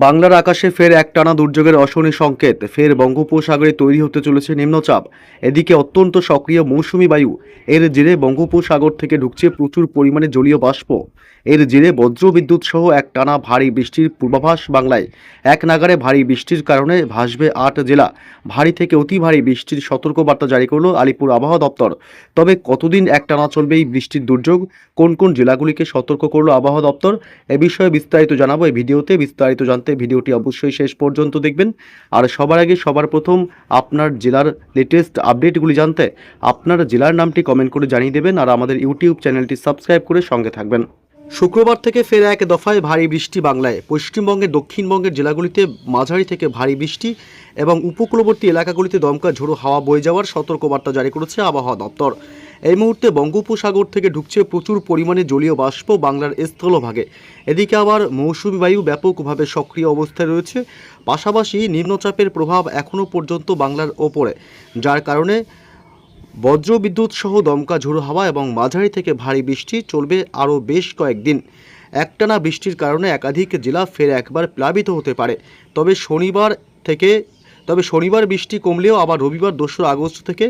বাংলার আকাশে ফের একটানা দুর্যোগের অশনি সংকেত। ফের বঙ্গোপসাগরে তৈরি হতে চলেছে নিম্নচাপ। এদিকে অত্যন্ত সক্রিয় মৌসুমি বায়ু, এর জেরে বঙ্গোপসাগর থেকে ঢুকছে প্রচুর পরিমাণে জলীয় বাষ্প। এর জেরে বজ্রবিদ্যুৎ সহ একটানা ভারী বৃষ্টির পূর্বাভাস বাংলায়। এক নাগাড়ে ভারী বৃষ্টির কারণে ভাসবে ৮ জেলা। ভারী থেকে অতি ভারী বৃষ্টির সতর্কবার্তা জারি করল আলিপুর আবহাওয়া দপ্তর। তবে কতদিন একটানা চলবে এই বৃষ্টির দুর্যোগ, কোন কোন জেলাগুলিকে সতর্ক করল আবহাওয়া দপ্তর, এ বিষয়ে বিস্তারিত জানাবো এই ভিডিওতে। বিস্তারিত জানতে ভিডিওটি অবশ্যই শেষ পর্যন্ত দেখবেন। আর সবার আগে সবার প্রথম আপনার জেলার লেটেস্ট আপডেটগুলি জানতে আপনার জেলার নামটি কমেন্ট করে জানিয়ে দেবেন আর আমাদের ইউটিউব চ্যানেলটি সাবস্ক্রাইব করে সঙ্গে থাকবেন। শুক্রবার থেকে ফের এক দফায় ভারী বৃষ্টি বাংলায়। পশ্চিমবঙ্গের দক্ষিণবঙ্গের জেলাগুলিতে মাঝারি থেকে ভারী বৃষ্টি এবং উপকূলবর্তী এলাকাগুলিতে দমকা ঝোড়ো হাওয়া বয়ে যাওয়ার সতর্কবার্তা জারি করেছে আবহাওয়া দপ্তর। এই মুহূর্তে বঙ্গোপসাগর থেকে ঢুকছে প্রচুর পরিমাণে জলীয় বাষ্প বাংলার স্থলভাগে। এদিকে আবার মৌসুমি বায়ু ব্যাপকভাবে সক্রিয় অবস্থায় রয়েছে। পাশাপাশি নিম্নচাপের প্রভাব এখনও পর্যন্ত বাংলার ওপরে, যার কারণে বজ্রবিদ্যুৎ সহ দমকা ঝোড়ো হাওয়া এবং মাঝারি থেকে ভারী বৃষ্টি চলবে আরও বেশ কয়েকদিন। একটানা বৃষ্টির কারণে একাধিক জেলা ফের একবার প্লাবিত হতে পারে। তবে শনিবার বৃষ্টি কমলেও আবার রবিবার 2 আগস্ট থেকে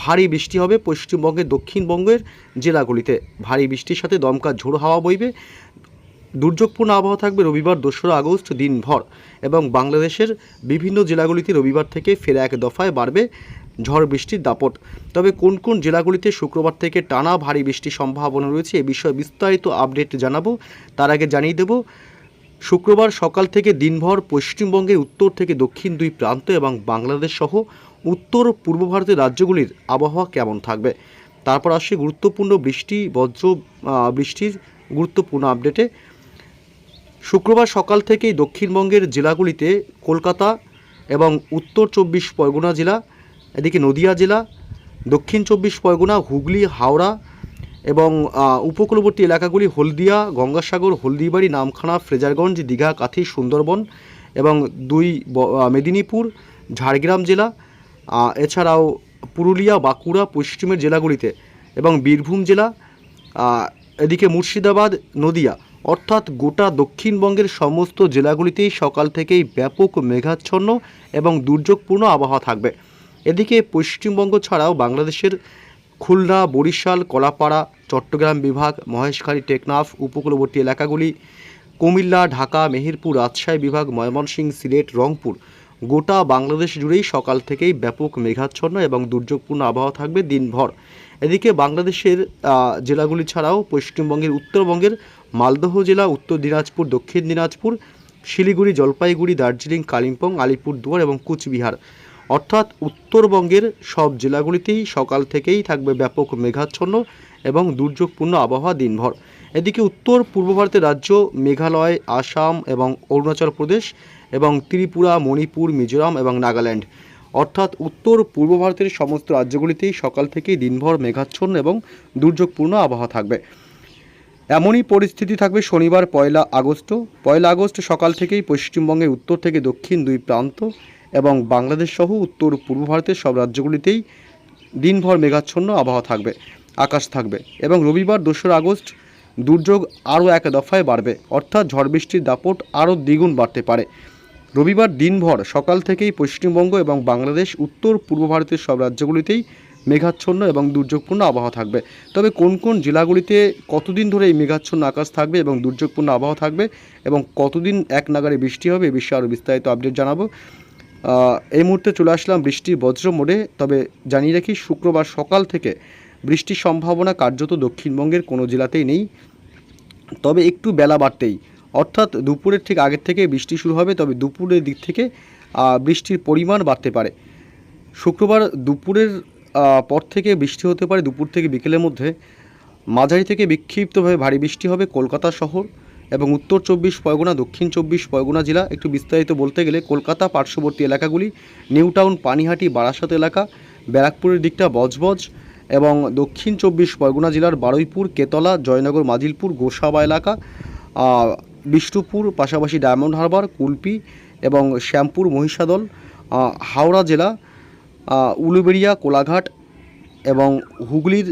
ভারী বৃষ্টি হবে পশ্চিমবঙ্গের দক্ষিণবঙ্গের জেলাগুলিতে। ভারী বৃষ্টির সাথে দমকা ঝোড়ো হাওয়া বইবে। দুর্যোগপূর্ণ আবহাওয়া থাকবে রবিবার 2 আগস্ট দিনভর এবং বাংলাদেশের বিভিন্ন জেলাগুলিতে রবিবার থেকে ফের এক দফায় বাড়বে ঝড় বৃষ্টির দাপট। তবে কোন কোন জেলাগুলিতে শুক্রবার থেকে টানা ভারী বৃষ্টির সম্ভাবনা রয়েছে এ বিষয়ে বিস্তারিত আপডেট জানাবো। তার আগে জানিয়ে দেব, শুক্রবার সকাল থেকে দিনভর পশ্চিমবঙ্গের উত্তর থেকে দক্ষিণ দুই প্রান্ত এবং বাংলাদেশ সহ উত্তর পূর্ব ভারতের রাজ্যগুলির আবহাওয়া কেমন থাকবে। তারপর আসছে গুরুত্বপূর্ণ বৃষ্টির গুরুত্বপূর্ণ আপডেটে। শুক্রবার সকাল থেকেই দক্ষিণবঙ্গের জেলাগুলিতে কলকাতা এবং উত্তর 24 পরগনা জেলা, এদিকে নদিয়া জেলা, দক্ষিণ 24 পরগনা, হুগলি, হাওড়া এবং উপকূলবর্তী এলাকাগুলি হলদিয়া, গঙ্গাসাগর, হলদিবাড়ি, নামখানা, ফ্রেজারগঞ্জ, দীঘা, কাথি, সুন্দরবন এবং মেদিনীপুর, ঝাড়গ্রাম জেলা, এছাড়াও পুরুলিয়া, বাঁকুড়া পশ্চিমের জেলাগুলিতে এবং বীরভূম জেলা, এদিকে মুর্শিদাবাদ, নদিয়া, অর্থাৎ গোটা দক্ষিণবঙ্গের সমস্ত জেলাগুলিতেই সকাল থেকেই ব্যাপক মেঘাচ্ছন্ন এবং দুর্যোগপূর্ণ আবহাওয়া থাকবে। এদিকে পশ্চিমবঙ্গ ছাড়াও বাংলাদেশের খুলনা, বরিশাল, কলাপাড়া, চট্টগ্রাম বিভাগ, মহেশখালী, টেকনাফ, উপকূলবর্তী এলাকাগুলি, কুমিল্লা, ঢাকা, মেহেরপুর, রাজশাহী বিভাগ, ময়মনসিংহ, সিলেট, রংপুর, গোটা বাংলাদেশ জুড়েই সকাল থেকেই ব্যাপক মেঘাচ্ছন্ন এবং দুর্যোগপূর্ণ আবহাওয়া থাকবে দিনভর। এদিকে বাংলাদেশের জেলাগুলি ছাড়াও পশ্চিমবঙ্গের উত্তরবঙ্গের মালদহ জেলা, উত্তর দিনাজপুর, দক্ষিণ দিনাজপুর, শিলিগুড়ি, জলপাইগুড়ি, দার্জিলিং, কালিম্পং, আলিপুরদুয়ার এবং কুচবিহার, অর্থাৎ উত্তরবঙ্গের সব জেলাগুলিতেই সকাল থেকেই থাকবে ব্যাপক মেঘাচ্ছন্ন এবং দুর্যোগপূর্ণ আবহাওয়া দিনভর। এদিকে উত্তর পূর্ব ভারতের রাজ্য মেঘালয়, আসাম এবং অরুণাচল প্রদেশ এবং ত্রিপুরা, মণিপুর, মিজোরাম এবং নাগাল্যান্ড, অর্থাৎ উত্তর পূর্ব ভারতের সমস্ত রাজ্যগুলিতেই সকাল থেকেই দিনভর মেঘাচ্ছন্ন এবং দুর্যোগপূর্ণ আবহাওয়া থাকবে। এমনই পরিস্থিতি থাকবে শনিবার 1 আগস্ট সকাল থেকেই পশ্চিমবঙ্গের উত্তর থেকে দক্ষিণ দুই প্রান্ত এবং বাংলাদেশ সহ উত্তর পূর্ব ভারতের সব রাজ্যগুলিতেই দিনভর মেঘাচ্ছন্ন আবহাওয়া থাকবে, আকাশ থাকবে এবং রবিবার 2 আগস্ট দুর্যোগ আরও এক দফায় বাড়বে, অর্থাৎ ঝড় বৃষ্টির দাপট আরও দ্বিগুণ বাড়তে পারে। রবিবার দিনভর সকাল থেকেই পশ্চিমবঙ্গ এবং বাংলাদেশ উত্তর পূর্ব ভারতের সব রাজ্যগুলিতেই মেঘাচ্ছন্ন এবং দুর্যোগপূর্ণ আবহাওয়া থাকবে। তবে কোন কোন জেলাগুলিতে কতদিন ধরে এই মেঘাচ্ছন্ন আকাশ থাকবে এবং দুর্যোগপূর্ণ আবহাওয়া থাকবে এবং কতদিন এক নাগাড়ে বৃষ্টি হবে এ বিষয়ে আরও বিস্তারিত আপডেট জানাবো। এই মুহূর্তে চলে আসলাম বৃষ্টির বজ্র মোডে। তবে জানিয়ে রাখি, শুক্রবার সকাল থেকে বৃষ্টির সম্ভাবনা কার্যত দক্ষিণবঙ্গের কোনো জেলাতেই নেই। তবে একটু বেলা বাড়তেই, অর্থাৎ দুপুরের ঠিক আগের থেকে বৃষ্টি শুরু হবে। তবে দুপুরের দিক থেকে বৃষ্টির পরিমাণ বাড়তে পারে। শুক্রবার দুপুরের পর থেকে বৃষ্টি হতে পারে। দুপুর থেকে বিকেলের মধ্যে মাঝারি থেকে বিক্ষিপ্তভাবে ভারী বৃষ্টি হবে কলকাতা শহর এবং উত্তর 24 পরগনা, দক্ষিণ 24 পরগনা জেলা। একটু বিস্তারিত বলতে গেলে কলকাতা পার্শ্ববর্তী এলাকাগুলি, নিউ টাউন, পানিহাটি, বারাসাত এলাকা, ব্যারাকপুরের দিকটা বজবজ এবং দক্ষিণ 24 পরগনা জেলার বারুইপুর, কেতলা, জয়নগর, মাজিলপুর, গোসাবা এলাকা, বিষ্ণুপুর, পাশাপাশি ডায়মন্ড হারবার, কুলপি এবং শ্যামপুর, মহিষাদল, হাওড়া জেলা, উলুবেড়িয়া, কোলাঘাট এবং হুগলির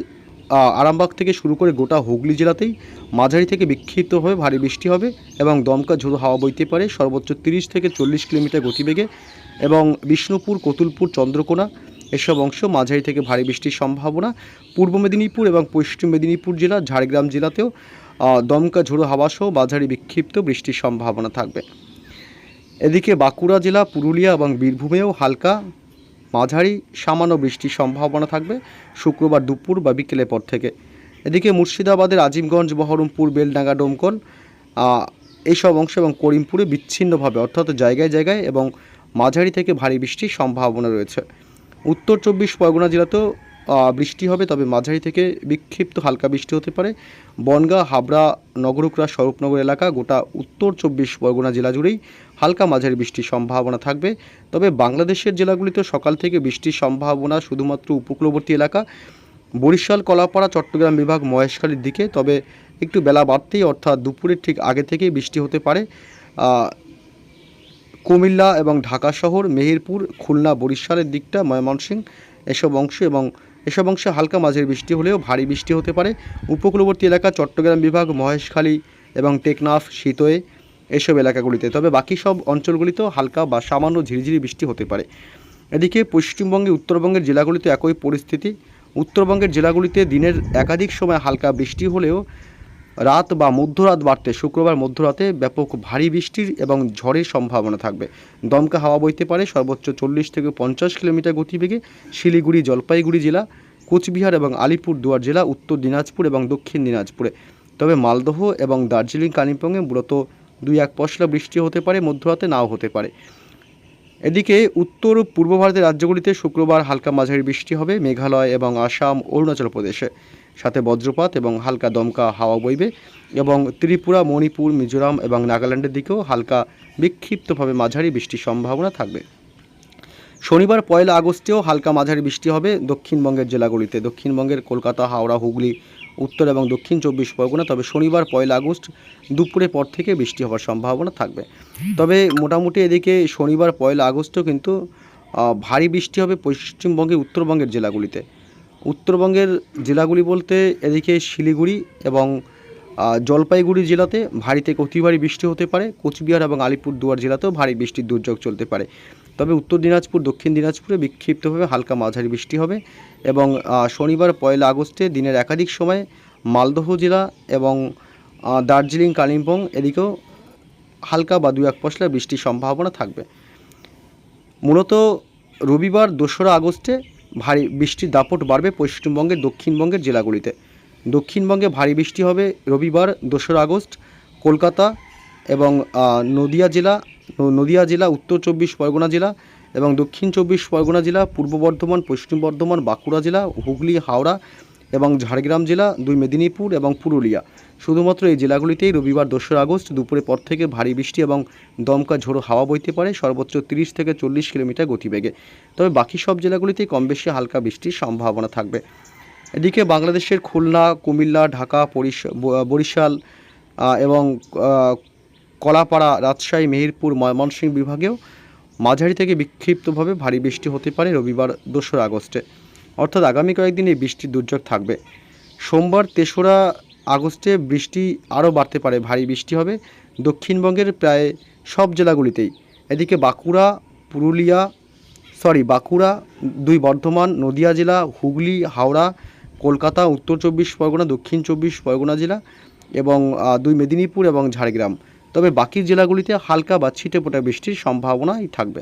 আরামবাগ থেকে শুরু করে গোটা হুগলি জেলাতেই মাঝারি থেকে বিক্ষিপ্তভাবে ভারী বৃষ্টি হবে এবং দমকা ঝোড়ো হাওয়া বইতে পারে সর্বোচ্চ 30 থেকে 40 কিলোমিটার গতিবেগে এবং বিষ্ণুপুর, কতুলপুর, চন্দ্রকোনা এসব অংশ মাঝারি থেকে ভারী বৃষ্টির সম্ভাবনা। পূর্ব মেদিনীপুর এবং পশ্চিম মেদিনীপুর জেলা, ঝাড়গ্রাম জেলাতেও দমকা ঝোড়ো হাওয়া সহ মাঝারি বিক্ষিপ্ত বৃষ্টির সম্ভাবনা থাকবে। এদিকে বাঁকুড়া জেলা, পুরুলিয়া এবং বীরভূমেও হালকা মাঝারি সামান্য বৃষ্টির সম্ভাবনা থাকবে শুক্রবার দুপুর বা বিকেলের পর থেকে। এদিকে মুর্শিদাবাদের আজিমগঞ্জ, বহরমপুর, বেলডাঙ্গা, ডোমকল এইসব অংশ এবং করিমপুরে বিচ্ছিন্নভাবে অর্থাৎ জায়গায় জায়গায় এবং মাঝারি থেকে ভারী বৃষ্টির সম্ভাবনা রয়েছে। উত্তর 24 পরগনা জেলাতেও বৃষ্টি হবে, তবে মাঝারি থেকে বিক্ষিপ্ত হালকা বৃষ্টি হতে পারে। বনগাঁ, হাবড়া, নগরুকরা, স্বরূপনগর এলাকা, গোটা উত্তর 24 পরগনা জেলা জুড়েই হালকা মাঝারি বৃষ্টির সম্ভাবনা থাকবে। তবে বাংলাদেশের জেলাগুলিতে সকাল থেকে বৃষ্টির সম্ভাবনা শুধুমাত্র উপকূলবর্তী এলাকা, বরিশাল, কলাপাড়া, চট্টগ্রাম বিভাগ, মহেশখালীর দিকে। তবে একটু বেলা বাড়তেই অর্থাৎ দুপুরের ঠিক আগে থেকেই বৃষ্টি হতে পারে কুমিল্লা এবং ঢাকা শহর, মেহেরপুর, খুলনা, বরিশালের দিকটা, ময়মনসিংহ এসব অংশে হালকা মাঝারি বৃষ্টি হলেও ভারী বৃষ্টি হতে পারে। উপকূলবর্তী এলাকা, চট্টগ্রাম বিভাগ, মহেশখালী এবং টেকনাফ, শীতয়ে এসব এলাকাগুলিতে। তবে বাকি সব অঞ্চলগুলিতেও হালকা বা সামান্য ঝিরিঝিরি বৃষ্টি হতে পারে। এদিকে পশ্চিমবঙ্গে, উত্তরবঙ্গের জেলাগুলিতে একই পরিস্থিতি। উত্তরবঙ্গের জেলাগুলিতে দিনের একাধিক সময় হালকা বৃষ্টি হলেও রাত বা মধ্যরাত বাড়তে শুক্রবার মধ্যরাতে ব্যাপক ভারী বৃষ্টির এবং ঝড়ের সম্ভাবনা থাকবে। দমকা হাওয়া বইতে পারে সর্বোচ্চ 40 থেকে 50 কিলোমিটার গতিবেগে শিলিগুড়ি, জলপাইগুড়ি জেলা, কোচবিহার এবং আলিপুরদুয়ার জেলা, উত্তর দিনাজপুর এবং দক্ষিণ দিনাজপুরে। তবে মালদহ এবং দার্জিলিং, কালিম্পংয়ে মূলত 2-1 পশলা বৃষ্টি হতে পারে, মধ্যরাতে নাও হতে পারে। এদিকে উত্তর পূর্ব ভারতের রাজ্যগুলিতে শুক্রবার হালকা মাঝারি বৃষ্টি হবে। মেঘালয় এবং আসাম, অরুণাচল প্রদেশে সাথে বজ্রপাত এবং হালকা দমকা হাওয়া বইবে এবং ত্রিপুরা, মণিপুর, মিজোরাম এবং নাগাল্যান্ডের দিকেও হালকা বিক্ষিপ্তভাবে মাঝারি বৃষ্টির সম্ভাবনা থাকবে। শনিবার 1 আগস্টেও হালকা মাঝারি বৃষ্টি হবে দক্ষিণবঙ্গের জেলাগুলিতে, দক্ষিণবঙ্গের কলকাতা, হাওড়া, হুগলি, উত্তর এবং দক্ষিণ 24 পরগনা। তবে শনিবার 1 আগস্ট দুপুরের পর থেকে বৃষ্টি হওয়ার সম্ভাবনা থাকবে। তবে মোটামুটি এদিকে শনিবার 1 আগস্টও কিন্তু ভারী বৃষ্টি হবে পশ্চিমবঙ্গের উত্তরবঙ্গের জেলাগুলিতে। উত্তরবঙ্গের জেলাগুলি বলতে এদিকে শিলিগুড়ি এবং জলপাইগুড়ি জেলাতে ভারী থেকে অতি ভারী বৃষ্টি হতে পারে। কোচবিহার এবং আলিপুরদুয়ার জেলাতেও ভারী বৃষ্টির দুর্যোগ চলতে পারে। তবে উত্তর দিনাজপুর, দক্ষিণ দিনাজপুরে বিক্ষিপ্তভাবে হালকা মাঝারি বৃষ্টি হবে এবং শনিবার 1 আগস্টে দিনের একাধিক সময় মালদহ জেলা এবং দার্জিলিং, কালিম্পং এদিকেও হালকা বা 2-1 পশলা বৃষ্টির সম্ভাবনা থাকবে। মূলত রবিবার 2রা আগস্টে ভারী বৃষ্টির দাপট বাড়বে পশ্চিমবঙ্গের দক্ষিণবঙ্গের জেলাগুলিতে। দক্ষিণবঙ্গে ভারী বৃষ্টি হবে রবিবার 2রা আগস্ট কলকাতা এবং নদিয়া জেলা, উত্তর 24 পরগনা জেলা এবং দক্ষিণ 24 পরগনা জেলা, পূর্ব বর্ধমান, পশ্চিম বর্ধমান, বাঁকুড়া জেলা, হুগলি, হাওড়া এবং ঝাড়গ্রাম জেলা, 2 মেদিনীপুর এবং পুরুলিয়া। শুধুমাত্র এই জেলাগুলিতেই রবিবার 2রা আগস্ট দুপুরের পর থেকে ভারী বৃষ্টি এবং দমকা ঝোড়ো হাওয়া বইতে পারে সর্বোচ্চ 30 থেকে 40 কিলোমিটার গতিবেগে। তবে বাকি সব জেলাগুলিতেই কম বেশি হালকা বৃষ্টির সম্ভাবনা থাকবে। এদিকে বাংলাদেশের খুলনা, কুমিল্লা, ঢাকা, বরিশাল এবং কলাপাড়া, রাজশাহী, মেহেরপুর, ময়মনসিংহ বিভাগেও মাঝারি থেকে বিক্ষিপ্তভাবে ভারী বৃষ্টি হতে পারে রবিবার 2রা আগস্টে, অর্থাৎ আগামী কয়েকদিন এই বৃষ্টির দুর্যোগ থাকবে। সোমবার 3রা আগস্টে বৃষ্টি আরও বাড়তে পারে, ভারী বৃষ্টি হবে দক্ষিণবঙ্গের প্রায় সব জেলাগুলিতেই। এদিকে বাঁকুড়া, 2 বর্ধমান, নদিয়া জেলা, হুগলি, হাওড়া, কলকাতা, উত্তর 24 পরগনা, দক্ষিণ 24 পরগনা জেলা এবং 2 মেদিনীপুর এবং ঝাড়গ্রাম। তবে বাকি জেলাগুলিতে হালকা বা ছিটেফোঁটা বৃষ্টির সম্ভাবনাই থাকবে।